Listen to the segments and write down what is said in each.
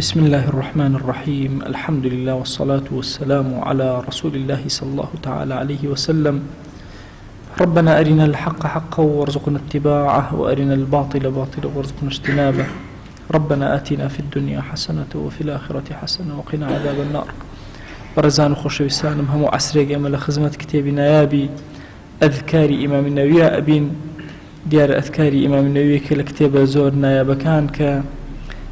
بسم الله الرحمن الرحيم. الحمد لله والصلاة والسلام على رسول الله صلى الله تعالى عليه وسلم. ربنا أرنا الحق حقا وارزقنا اتباعه وأرنا الباطل باطلا وارزقنا اجتنابه. ربنا آتنا في الدنيا حسنة وفي الآخرة حسنة وقنا عذاب النار. برزان خوشويستانم همو عسريق أمل خزمة كتابنا يابي أذكار إمام النووي أبين ديار أذكار إمام النووي كالكتاب زورنا يابكان ك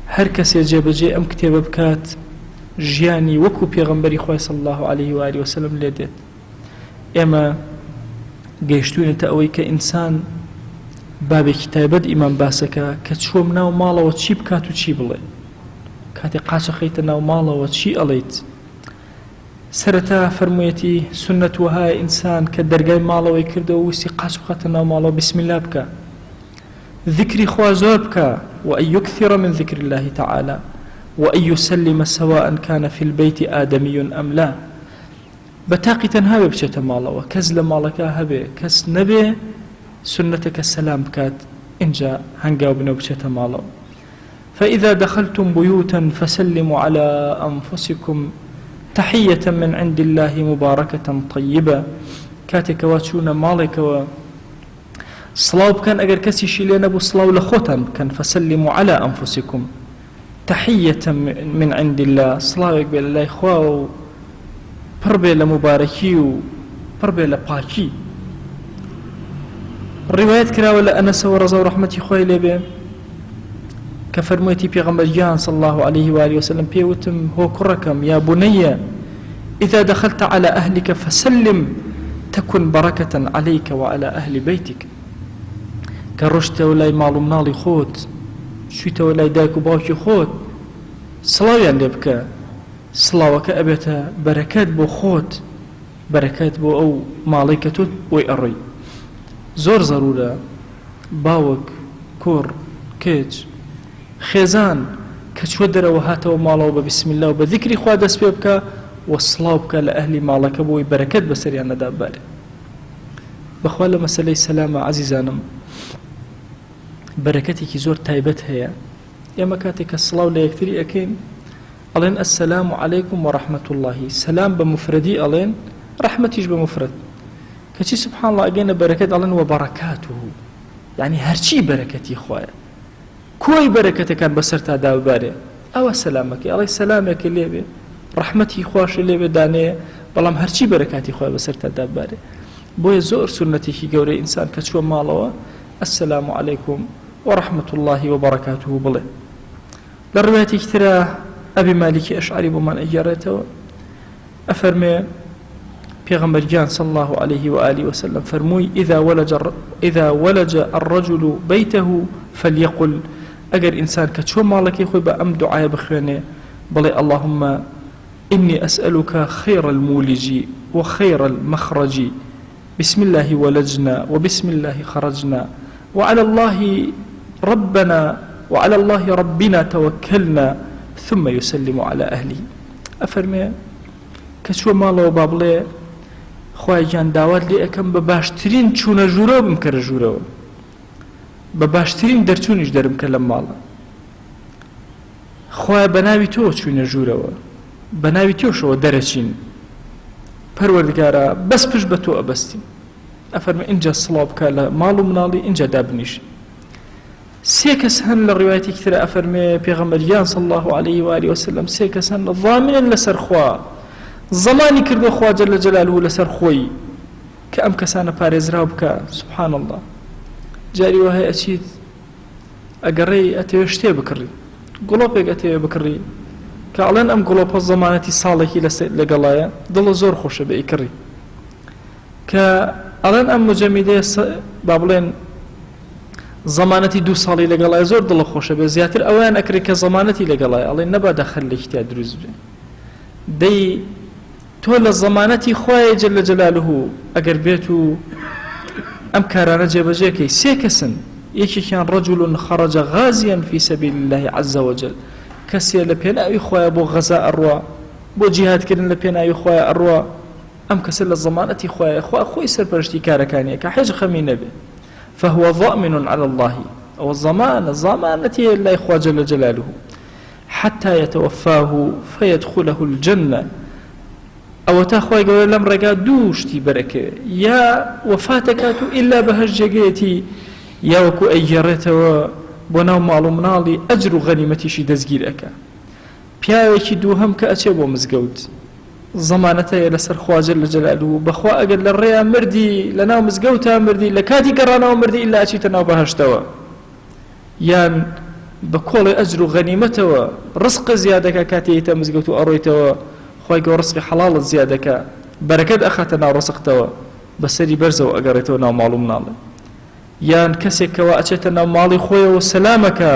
هر کسی جێبەجێ ئەم کتێبە بکات ژیانی وەکو پێغەمبەری خوای صلی الله عليه و آله وسلم لێ دێت. ئێمە گەیشتوونەتە ئەوەی کە ئینسان بابێکی تایبەت ئیمان باسەکە کە چۆم ناو ماڵەوە چی بکات و چی بڵێ. کاتێک قاچە خەیتە ناو ماڵەوە چی ئەڵێیت؟ سەرەتا فەرموویەتی سونەت وهایە ئینسان کە دەرگای ماڵەوەی کردەوە ویستی قاچ بخاتە ناو ماڵەوە بسم الله بکە، ذكري خوا زۆر بکە، وأن يكثر من ذكر الله تعالى وأن يسلم سواء كان في البيت آدمي أم لا. بتاقي تنهابي بشيت مالوا كز لمالك هبي كز نبي سنتك السلام بكات إنجا هنجاو بنو بشيت مالوا. فإذا دخلتم بيوتا فسلموا على أنفسكم تحية من عند الله مباركة طيبة. كاتك واتشون مالك صلاة بكان أجر كسي شيلين أبو صلاة لخوتن كان فسلموا على أنفسكم تحية من عند الله. صلاة يقبل الله إخوة بربي لمباركي وبربي لباكي. الروايات كراوة أنس ورزا ورحمتي خوي لبي كفرميتي بيغمبر جان صلى الله عليه وآله وسلم بيوتم هو كركم يا بني إذا دخلت على أهلك فسلم تكن بركة عليك وعلى أهل بيتك. كرشت ولاي مالو منالي خوت شويت ولاي دايكو باوكي خوت صلاة يعني بك صلاة كأبتا بركات بو خوت بركات بو أو ماليكتوت ويقري زور ضرورة باوك كور كيج خيزان كتشودر وهاتا ومالو بسم الله وبذكري خواد اسبيبك والصلاة بك لأهلي مالك بوي بركات بسريان دابالي بخوالا مسألة السلامة عزيزانم بركتك زور تايبت هي يا مكاتك الصلاة ولا يكثري أكين ألين السلام عليكم ورحمة الله. سلام بمفردي ألين رحمتيش بمفرد كشي سبحان الله أجينا بركات ألين وبركاته يعني هرشي بركتي خوايا كوي بركتك كان بسرت داو باري أو سلامك الله سلامك اللي بي رحمتي خواش اللي بداني بلام هرشي بركاتي خوايا بسرت داو باري بوي زور سنتي كي جوري إنسان كشوا مالوا السلام عليكم ورحمة الله وبركاته بله. للرواية كتيرة أبي مالك أشعري بمن أجارته أفرمي بيغمبر جان صلى الله عليه وآله وسلم فرموي إذا ولج الرجل بيته فليقل أجر إنسان كتشو مالك يخوي بأم دعاء بخيانه بلي اللهم إني أسألك خير المولج وخير المخرج بسم الله ولجنا وبسم الله خرجنا وعلى الله ربنا وعلى الله ربنا توكلنا ثم يسلم على أهله. أفرمي كشو مالو بابلي خواهي جان داوات لي أكم بباشترين چون جورو بمكر جورو بباشترين درچونش درم كلم مالا خواهي بناوي تو چون جورو بناوي تو شو درچين پروردگارا بس پش بتو أبستين. أفرمي إنجا الصلاة بكالا مالو منالي إنجا دابنيش. سيكس هن للروايات كثيرة أفرمي بيغمبر جان صلى الله عليه وآله وسلم سيكس هن ضامنا لسر خوا زماني كردو خوا جل جلاله لسر خوي كأم كسانا باريز رابك سبحان الله جاري وهي أشيد أقري أتيوشتي بكري قلوبك أتيو بكري كأعلن أم قلوب الزمانة صالحي لقلايا دل زور خوش بإكري كأعلن أم مجمدية بابلين زمانتي دو صالي لقلايا زور دل خوش بزياتر أوان أكري كزمانتي لقلايا ألين نبا دخل ليشتيا دروز بي دي تولى الزمانتي خواهي جل جلاله أقر بيتو أم كارانا جيبجيكي سيكسن يكي كان رجل خرج غازيا في سبيل الله عز وجل كسي لبينا يخويا بو غزاء الروا بو جهاد كرن لبينا يخويا الروا أم كسل الزمانة خويا خوي سربرشتي كاركانيا كحيج خمين به فهو ضامن على الله أو الضمانة لا إخوة جل جلاله حتى يتوفاه فيدخله الجنة أو تاخوي قول لم رقا دوشتي بركة يا وفاتك إلا بهججيتي يا وكو أيجرته بناو مالو منالي أجر غنيمتي شي دزگيرك پیاوێکی دووهەم کە ئەچێ بۆ مزگەوت زەمانەتەیە لەسەر خوا جەل جەلالوهو بەخوا ئەگەر لە ڕێیان مردی لەناو مزگەوتە مردی لە کاتی گەڕانەوە مردی ئیلا ئەچیتە ناو بەهەشتەوە یان بە کۆڵی ئەجر و غەنیمەتەوە ڕزق زیادەکە کاتی ئەیتە مزگەوت و ئەڕۆیتەوە خوای گەورە ڕزقی حەڵاڵت زیادەکە بەرەکەت ئەخاتە ناو ڕزقتەوە بەسەری بەرزەوە ئەگەڕێتەوە ناو ماڵ و مناڵێ یان کەسێکەوە ئەچێتە ناو ماڵی خۆیەوە سەلامەکە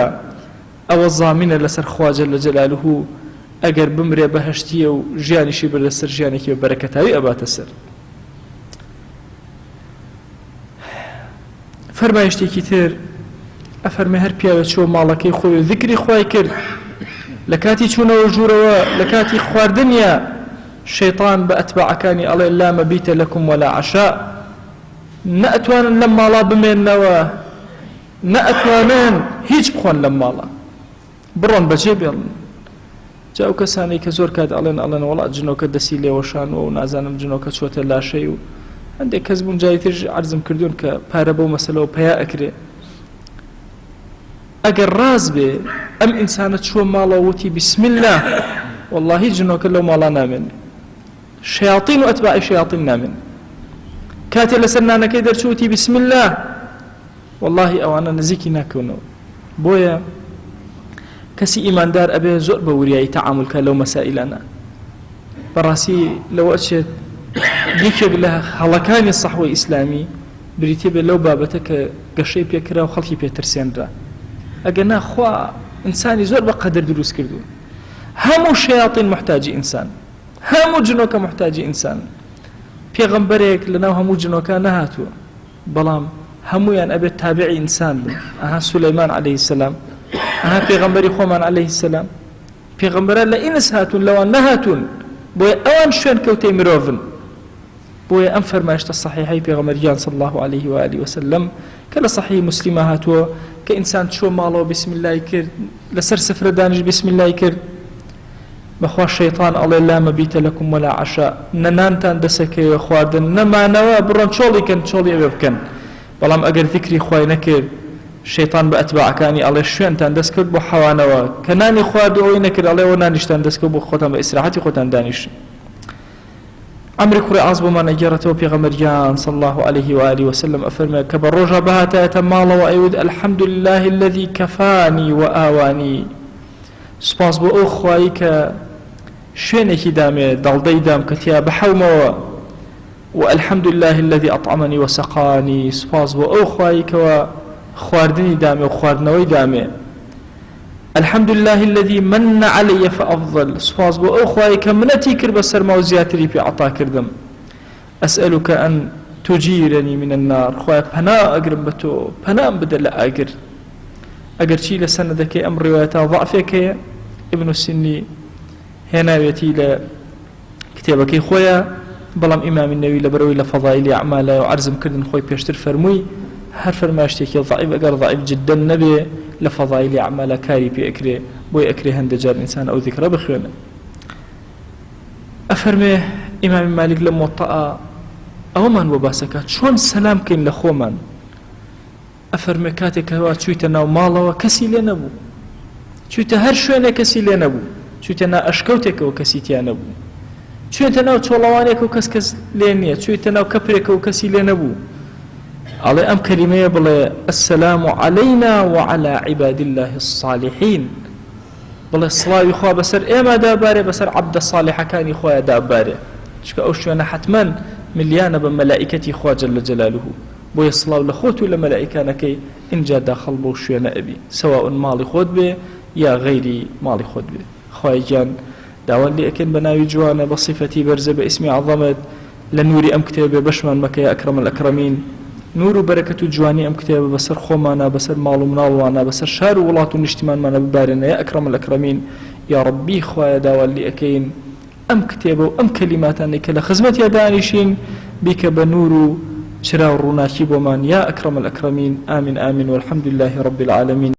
ئەوە زامینە لەسەر خوا جەل جەلالوهو ئەگەر بمرێ بەهەشتیە و ژیانیشی بردەسەر ژیانێکی بەرەکەتاوی ئەباتە سەر فەرمایشتێکی تر ئەفەرمێ هەر پیاوە چۆ ماڵەکەی خۆی و ذکری خوای کرد لە کاتی چوونەوە ژوورەوە لە کاتی خواردنیە شەیطان بە ئەتباعەکانی ئەڵێ لا مەبیتە لەکم وەلا عەشا نەئەتوانن لەم ماڵا بمێننەوە نەئەتوانن هیچ بخۆن لەم ماڵە بڕۆن بەجێ بێڵن جا ئەو کەسانی کە زۆر کات ئەڵێن وڵات جنۆکە دەسی لێوەشانەوە و نازانم جنۆکە چۆتە لاشەی و هەندێک کەس بوون جای تر عەرزم کردوون کە پارە بەو مەسەلەوە پەیا ئەکرێ ئەگەر ڕاز بێ ئەم ئینسانە چووە ماڵەوە وتی بسم الله واللهی جنۆکە لەو ماڵا نامێنێ شەیاطین و ئەتباعی شەیاطین نامێن کاتێ لەسەر نانەکەی دەرچووتی بسم الله واللهی ئەوانە نزیکی ناکەونەوە بۆیە کەسی ئیماندار ئەبێ زۆر بە وریایی تەعاملکە لەو مەسائلانە بەڕاستی لەوە ئەچێت یەکێک لە هەڵەکانی سەحوەی ئیسلامی بریتێ بێ لەو بابەتە کە گەشەی پێکرا و خەڵکی پێترسێنرا ئەگەر ناخوا ئینسانی زۆر بە قەدر دروست کردووە هەموو شەیاطین محتاجی ئینسان هەموو جنۆکە محتاجی ئینسان پێغەمبەرێک لەناو هەموو جنۆکان نەهاتووە بەڵام هەمویان ئەبێت تابعی ئینسان بن ئەها سولەیمان عەلەیهی سەلام ئەها پێغەمبەری خۆمان عەلەیهی سەلام پێغەمبەران لە ئینس هاتوون لەوان نەهاتوون بۆیە ئەوان شوێن کەوتەی مرۆڤن بۆیە ئەم فەرمایشتە صحیحەی پێغەمبەریان صلی الله عليه وآله وسلم کە لە صحیح مسلمە هاتووە کە ئینسان چووە ماڵەوە بسم الله کرد لەسەر سفرە دانیشت بسم الله کرد بەخوا شەیطان ئەڵێ لا مەبیتە لەکم وەلا عەشا نەنانتان دەسەکەوێ خواردن نەمانەوە بڕۆن چۆڵیکەن چۆڵی ئەوێ بکەن بەڵام ئەگەر ذیکری خوای نەکرد شەیطان بە ئەتباعەکانی ئەڵێ شوێنتان دەست کرد بۆ حەوانەوە کە نانی خوارد و ئەوەی نەکرد ئەڵێ ئەوە نانیشتان دەست کرد بۆ خۆتان بە ئیسراحەتی خۆتان دانیشن عمری کوڕی عاص بۆمان ئەگێڕێتەوە پێغەمبەریان صلی الله عليه وآله وسلم ئەفەرمێ کە بە ڕۆژە بەهاتایەتە ماڵەوە ئەیود الحەمد لله الذي كفاني وآواني سپاس بۆ ئەو خوایی کە شوێنێکی دامێ دڵدەی دام کە تیا بەحەومەوە والحمد لله الذي أطعمني وسقاني سپاس بۆ ئەو خوایی کەوە خواردنی دامێ و خواردنەوەی دامێ الحمد لله الذي من علي فأفضل سپاس بۆ ئەو خوایی کە منەتی کرد بە سەرما و زیاتری پێ عەتا کردم أسألك أن تجيرني من النار خوای پەنا ئەگرم بە تۆ پەنام بدە لە ئاگر ئەگەرچی لە سەنەدەکەی ئەم ڕیوایەتە ضەعفێکەیە ابن السنی هێناوێتی لە کتێبەکەی خۆیە بەڵام ئیمامی نەووی لە بەرەوەی لە فەضائیلی ئەعمالە و عەرزم کردن خۆی پێشتر فەرمووی هەر فەرمایشتێکی ضەعیف ئەگەر ضەعیف جدەن نەبێ لە فەضائیلی ئەعمالە کاری پێ ئەکرێ بۆی ئەکرێ هەندە جار ئینسان ئەو ذیکرە بخوێنە ئەفەرمێ ئیمامی مالک لە موەطئا ئەوەمان بۆ باسەکە چۆن سەلام کەین لە خۆمان ئەفەرمێ کاتێکەوە چوویتە ناو ماڵەوە کەسی لێ نەبوو چوویتە هەر شوێنێک کەسی لێ نەبوو چوویتە ناو ئەشکەوتێکەوە کەسی تیا نەبوو چوویتە ناو چۆڵەوانێک و کەس لێ نییە چوویتە ناو کەپرێکە و کەسی لێ نەبوو ئەڵێ ئەم کەلیمەیە بڵێ السلام علينا وعلى عباد الله الصالحين بڵێ سڵاوی خوا بەسەر ئێمە دابارێ بەسەر عەبدە صالحەکانی خۆیان دابارێ چکە ئەو شوێنە حتمەن ملیانە بە مەلائیکەتی خوا جەل جەلالوهو بۆیە سڵاو لە خۆت و لە مەلائیکانەکەی اینجا داخەڵ بۆ شوێنە ئەبی سەواء ماڵی خۆت بێ یا غەیری ماڵی خۆت بێ خوای گیان داوام لێ ئەکەن بە ناوی جوانە بە صیفەتی بەرزە بە ئیسمی عەظەمەت لە نووری ئەم کتێبێ بەشمان مەکە یا ئەکرەم الئەکرەمین نور و بەرەکەت و جوانی ئەم کتێبە بەسەر خۆمانە بەسەر ماڵ و مناڵوانە بەسەر شار و وڵات و نیشتیمانمانە ببارێنە یا ئەکرەم الئەکرەمین یا ڕەبی خوایە داوام لێ ئەکەین ئەم کتێبە و ئەم کەلیماتانەی کە لە خزمەتیا دانیشین بیکە بە نور و چرا و ڕووناکی بۆمان یا ئەکرەم الئەکرەمین ئامین ئامین والحەمد لله رب العالمین